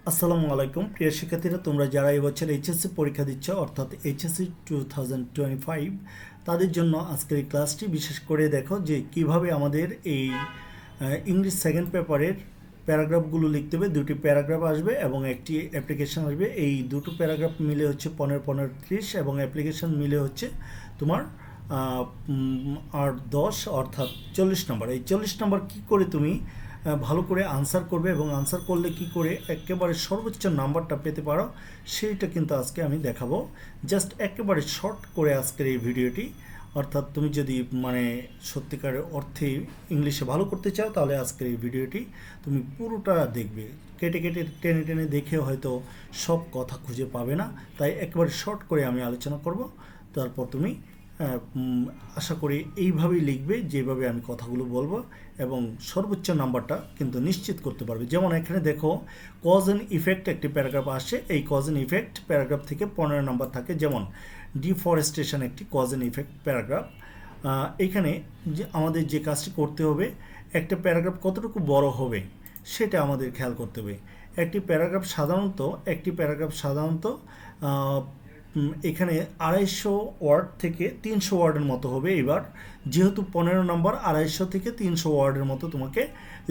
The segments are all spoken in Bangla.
আসসালামু আলাইকুম প্রিয় শিক্ষার্থীরা, তোমরা যারা এবছর এইচএসসি পরীক্ষা দিচ্ছ অর্থাৎ এইচএসসি 2025 তাদের জন্য আজকের এই ক্লাসটি বিশেষ করে দেখো যে কিভাবে আমাদের এই ইংলিশ সেকেন্ড পেপারের প্যারাগ্রাফগুলো লিখতে হবে। দুটি প্যারাগ্রাফ আসবে এবং একটি অ্যাপ্লিকেশন আসবে। এই দুটো প্যারাগ্রাফ মিলে হচ্ছে 15-15-30 এবং অ্যাপ্লিকেশন মিলে হচ্ছে তোমার 8-10 অর্থাৎ 40 নম্বর। এই 40 নম্বর কী করে তুমি ভালো করে আনসার করবে এবং আনসার করলে কি করে একেবারে সর্বোচ্চ নাম্বারটা পেতে পারো সেইটা কিন্তু আজকে আমি দেখাবো। জাস্ট একেবারে শর্ট করে আজকের এই ভিডিওটি। অর্থাৎ তুমি যদি সত্যিকারের অর্থে ইংলিশে ভালো করতে চাও তাহলে আজকের এই ভিডিওটি তুমি পুরোটা দেখবে। কেটে কেটে টেনে টেনে দেখে হয়তো সব কথা খুঁজে পাবে না, তাই একেবারে শর্ট করে আমি আলোচনা করব। তারপর তুমি আশা করি এইভাবেই লিখবে যেভাবে আমি কথাগুলো বলবো এবং সর্বোচ্চ নাম্বারটা কিন্তু নিশ্চিত করতে পারবে। যেমন এখানে দেখো কজ অ্যান্ড ইফেক্ট একটি প্যারাগ্রাফ আসে। এই কজ অ্যান্ড ইফেক্ট প্যারাগ্রাফ থেকে 15 নাম্বার থাকে। যেমন ডিফরেস্টেশন একটি কজ অ্যান্ড ইফেক্ট প্যারাগ্রাফ। এখানে যে আমাদের যে কাজটি করতে হবে, একটা প্যারাগ্রাফ কতটুকু বড় হবে সেটা আমাদের খেয়াল করতে হবে। একটি প্যারাগ্রাফ সাধারণত এখানে 250 ওয়ার্ড থেকে 300 ওয়ার্ডের মতো হবে। এবার যেহেতু 15 নম্বর, 250 থেকে 300 ওয়ার্ডের মতো তোমাকে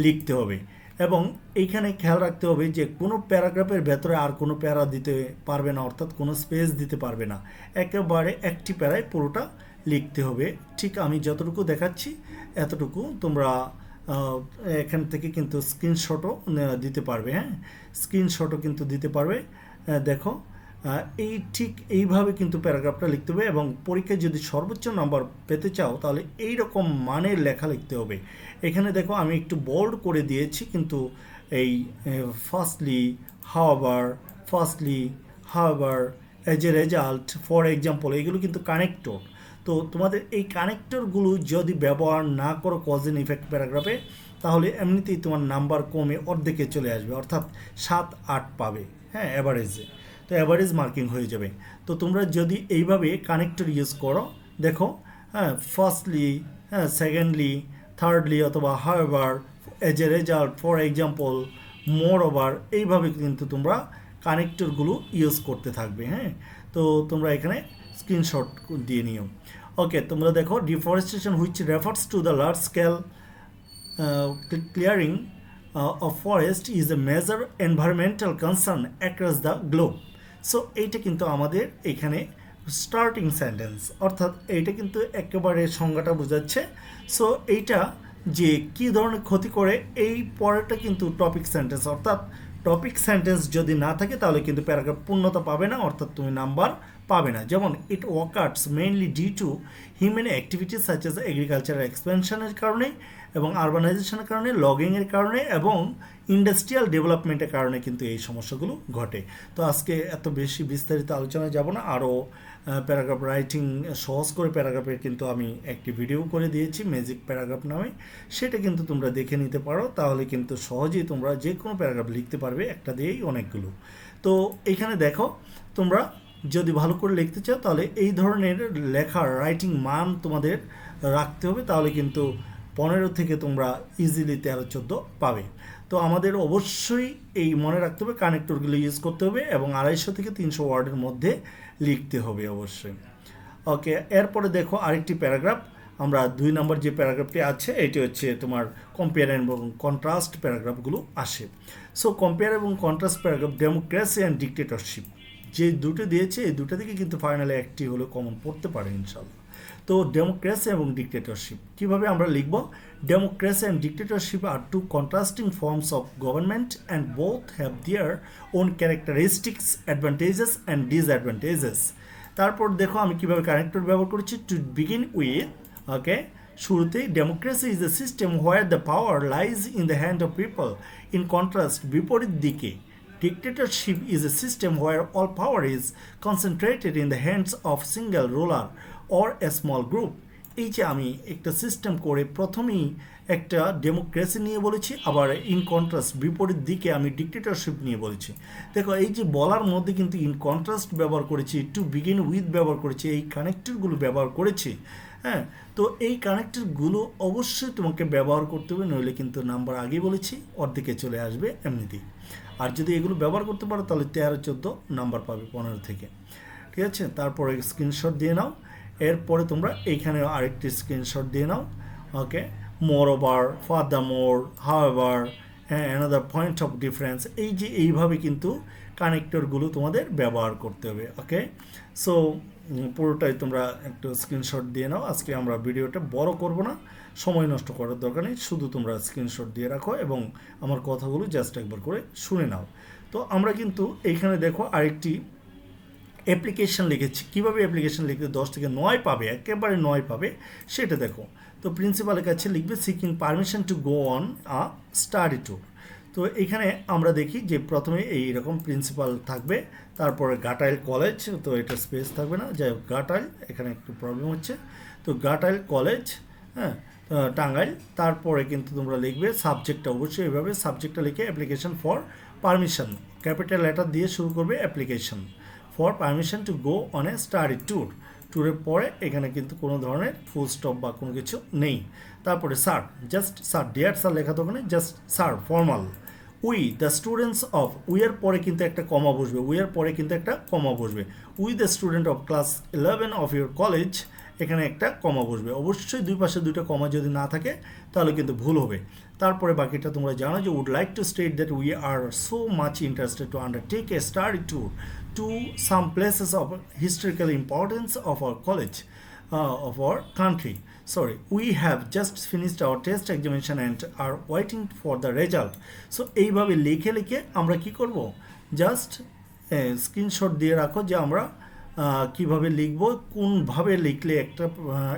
লিখতে হবে। এবং এইখানে খেয়াল রাখতে হবে যে কোনো প্যারাগ্রাফের ভেতরে আর কোনো প্যারা দিতে পারবে না, অর্থাৎ কোনো স্পেস দিতে পারবে না। একেবারে একটি প্যারায় পুরোটা লিখতে হবে। ঠিক আমি যতটুকু দেখাচ্ছি এতটুকু তোমরা এখান থেকে কিন্তু স্ক্রিনশটও দিতে পারবে। হ্যাঁ, স্ক্রিনশটও কিন্তু দিতে পারবে। দেখো ঠিক এইভাবে কিন্তু প্যারাগ্রাফটা লিখতে হবে এবং পরীক্ষায় যদি সর্বোচ্চ নাম্বার পেতে চাও তাহলে এই রকম মানের লেখা লিখতে হবে। এখানে দেখো আমি একটু বোল্ড করে দিয়েছি, কিন্তু এই ফার্স্টলি হাওয়ার as a result, for example, এগুলো কিন্তু কানেক্টর। তো তোমাদের এই কানেক্টরগুলো যদি ব্যবহার না করো কজ অ্যান্ড ইফেক্ট প্যারাগ্রাফে তাহলে এমনিতেই তোমার নাম্বার কমে অর্ধেকে চলে আসবে, অর্থাৎ 7-8 পাবে। হ্যাঁ, অ্যাভারেজে তো অ্যাভারেজ মার্কিং হয়ে যাবে। তো তোমরা যদি এইভাবে কানেক্টর ইউজ করো, দেখো হ্যাঁ, ফার্স্টলি, হ্যাঁ, সেকেন্ডলি, থার্ডলি অথবা however, as a result, for example, more over, এইভাবে কিন্তু তোমরা কানেক্টরগুলো ইউজ করতে থাকবে। হ্যাঁ, তো তোমরা এখানে স্ক্রিনশট দিয়ে নিও। ওকে, তোমরা দেখো deforestation which refers to the large scale clearing of forest is a major environmental concern across the globe. So এইটা কিন্তু আমাদের এখানে স্টার্টিং সেন্টেন্স, অর্থাৎ এইটা কিন্তু একেবারে সংজ্ঞাটা বোঝাচ্ছে। সো এইটা যে কী ধরনের ক্ষতি করে, এই পরেরটা কিন্তু টপিক সেন্টেন্স, অর্থাৎ টপিক সেন্টেন্স যদি না থাকে তাহলে কিন্তু প্যারাগ্রাফ পূর্ণতা পাবে না, অর্থাৎ তুমি নাম্বার পাবে না। যেমন it occurs mainly due to human activities such as agricultural এক্সপেনশনের কারণে এবং আরবানাইজেশনের কারণে, লগিংয়ের কারণে এবং ইন্ডাস্ট্রিয়াল ডেভেলপমেন্টের কারণে কিন্তু এই সমস্যাগুলো ঘটে। তো আজকে এত বেশি বিস্তারিত আলোচনায় যাব না। আরও প্যারাগ্রাফ রাইটিং সহজ করে প্যারাগ্রাফের কিন্তু আমি একটি ভিডিও করে দিয়েছি ম্যাজিক প্যারাগ্রাফ নামে, সেটা কিন্তু তোমরা দেখে নিতে পারো। তাহলে কিন্তু সহজেই তোমরা যে কোনো প্যারাগ্রাফ লিখতে পারবে, একটা দিয়েই অনেকগুলো। তো এইখানে দেখো, তোমরা যদি ভালো করে লিখতে চাও তাহলে এই ধরনের লেখার রাইটিং মান তোমাদের রাখতে হবে, তাহলে কিন্তু 15 থেকে তোমরা ইজিলি 13-14 পাবে। তো আমাদের অবশ্যই এই মনে রাখতে হবে কানেক্টরগুলো ইউজ করতে হবে এবং 250 থেকে 300 ওয়ার্ডের মধ্যে লিখতে হবে অবশ্যই। ওকে, এরপরে দেখো আরেকটি প্যারাগ্রাফ। আমরা 2 নম্বর যে প্যারাগ্রাফটি আছে এটি হচ্ছে তোমার কম্পেয়ার এবং কন্ট্রাস্ট প্যারাগ্রাফগুলো আসে। সো কম্পেয়ার এবং contrast paragraph, democracy and dictatorship, যে দুটো দিয়েছে এই দুটো থেকে কিন্তু ফাইনালে একটি হলে কমন পড়তে পারে ইনশাল্লাহ। তো ডেমোক্রেসি এবং ডিক্টেটরশিপ কীভাবে আমরা লিখব? Democracy and dictatorship are two contrasting forms of government and both have their own characteristics, advantages and disadvantages. তারপর দেখো আমি কীভাবে কানেক্টর ব্যবহার করেছি। টু বিগিন উইথ, ওকে, শুরুতেই democracy is a system where the power lies in the hand of people. In contrast, বিপরীত দিকে, dictatorship is a system where all power is concentrated in the hands of single ruler or a small group. এই যে আমি একটা সিস্টেম করে প্রথমেই একটা ডেমোক্রেসি নিয়ে বলেছি, আবার ইন কন্ট্রাস্ট বিপরীত দিকে আমি ডিক্টেটরশিপ নিয়ে বলেছি। দেখো এই যে বলার মধ্যে কিন্তু ইন কন্ট্রাস্ট ব্যবহার করেছি, টু বিগিন উইথ ব্যবহার করেছি, এই কানেক্টরগুলো ব্যবহার করেছি। হ্যাঁ, তো এই কানেক্টরগুলো অবশ্যই তোমাকে ব্যবহার করতে হবে, নইলে কিন্তু নাম্বার আগেই বলেছি অর্ধেকে চলে আসবে এমনিতেই। আর যদি এগুলো ব্যবহার করতে পারো তাহলে 13-14 নাম্বার পাবে 15 থেকে। ঠিক আছে, তারপরে স্ক্রিনশট দিয়ে নাও। এরপরে তোমরা এইখানে আরেকটি স্ক্রিনশট দিয়ে নাও। ওকে, মোর ওভার, ফাদার মোর, হাউএভার, হ্যাঁ, অ্যানাদার পয়েন্ট অফ ডিফারেন্স, এই যে এইভাবে কিন্তু কানেক্টরগুলো তোমাদের ব্যবহার করতে হবে। ওকে, সো পুরোটাই তোমরা একটু স্ক্রিনশট দিয়ে নাও। আজকে আমরা ভিডিওটা বড় করব না, সময় নষ্ট করার দরকার নেই, শুধু তোমরা স্ক্রিনশট দিয়ে রাখো এবং আমার কথাগুলো জাস্ট একবার করে শুনে নাও। তো আমরা কিন্তু এইখানে দেখো আরেকটি অ্যাপ্লিকেশন লিখেছি। কীভাবে অ্যাপ্লিকেশন লিখতে 10 থেকে 9 পাবে, একেবারে 9 পাবে সেটা দেখো। তো প্রিন্সিপালের কাছে লিখবে seeking permission to go on a study tour. তো এখানে আমরা দেখি যে প্রথমে এইরকম প্রিন্সিপাল থাকবে, তারপরে ঘাটাইল কলেজ, তো এটা স্পেস থাকবে না, যাই হোক ঘাটাইল, এখানে একটু প্রবলেম হচ্ছে। তো ঘাটাইল কলেজ, হ্যাঁ, টাঙ্গাইল। তারপরে কিন্তু তোমরা লিখবে সাবজেক্টটা, অবশ্যই এভাবে সাবজেক্টটা লিখে application for permission, capital letter দিয়ে শুরু করবে, application for permission to go on a study tour. ট্যুরের পরে এখানে কিন্তু কোনো ধরনের ফুল স্টপ বা কোনো কিছু নেই। তারপরে sir, just sir, dear sir লেখা তো ওখানে just sir, formal. We the students of, উইয়ের পরে কিন্তু একটা কমা বসবে, উইয়ের পরে কিন্তু একটা কমা বসবে। We the student of class 11 of your college, এখানে একটা কমা বসবে। অবশ্যই দুই পাশে দুইটা কমা যদি না থাকে তাহলে কিন্তু ভুল হবে। তারপরে বাকিটা তোমরা জানো যে would like to state that we are so much interested to undertake a study tour to some places of historical importance of our college, of our country. Sorry, we have just finished our test examination and are waiting for the result. So এইভাবে লিখে লিখে আমরা কি করব, জাস্ট স্ক্রিনশট দিয়ে রাখো যে আমরা কিভাবে লিখব, কোনভাবে লিখলে একটা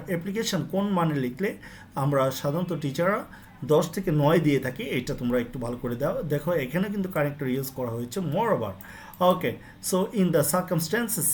অ্যাপ্লিকেশন কোন মানে লিখলে আমরা সাধারণত টিচাররা 10 থেকে 9 দিয়ে থাকি, এটা তোমরা একটু ভালো করে দাও। দেখো এখানে কিন্তু কানেক্টর ইউজ করা হয়েছে, moreover. Okay, so in the circumstances,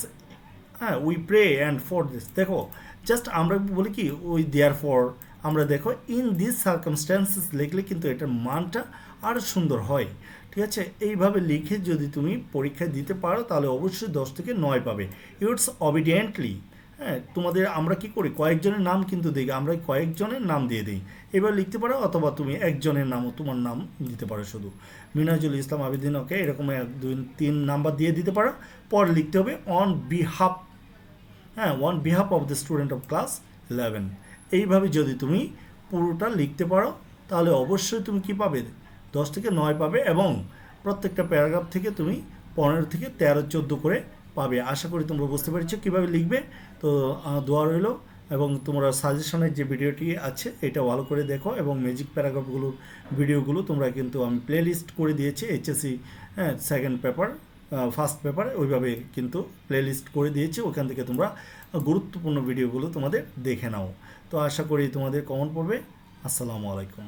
হ্যাঁ, we pray and for this, দেখো জাস্ট আমরা বলি কি উই দেয়ার ফর, আমরা দেখো ইন দিস সার্কামস্ট্যান্সেস লিখলে কিন্তু এটার মানটা আরও সুন্দর হয়। ঠিক আছে, এইভাবে লিখে যদি তুমি পরীক্ষায় দিতে পারো তাহলে অবশ্যই 10 থেকে 9 পাবে। ইটস অবিডিয়েন্টলি, হ্যাঁ, তোমাদের আমরা কি করি, কয়েকজনের নাম কিন্তু দিই, আমরা কয়েকজনের নাম দিয়ে দিই, এবার লিখতে পারো, অথবা তুমি একজনের নামও তোমার নাম দিতে পারো, শুধু মিনাজুল ইসলাম আবেদিন, ওকে, এরকম 1 2 3 নাম্বার দিয়ে দিতে পারো। পর লিখতে হবে অন বিহাফ, হ্যাঁ, on behalf of the student of class 11। এইভাবে যদি তুমি পুরোটা লিখতে পারো তাহলে অবশ্যই তুমি কি পাবে, 10 থেকে 9 পাবে, এবং প্রত্যেকটা প্যারাগ্রাফ থেকে তুমি 15 থেকে 13-14 করে পাবে। আশা করি তোমরা বুঝতে পেরেছো কীভাবে লিখবে। তো দোয়া রইল, এবং তোমরা সাজেশনের যে ভিডিওটি আছে এটা ভালো করে দেখো, এবং ম্যাজিক প্যারাগ্রাফগুলোর ভিডিওগুলো তোমরা কিন্তু আমি প্লে লিস্ট করে দিয়েছি, এইচএসসি, হ্যাঁ, সেকেন্ড পেপার, ফার্স্ট পেপার, ওইভাবে কিন্তু প্লে লিস্ট করে দিয়েছি, ওখান থেকে তোমরা গুরুত্বপূর্ণ ভিডিওগুলো তোমাদের দেখে নাও। তো আশা করি তোমাদের কমন পড়বে। আসসালামু আলাইকুম।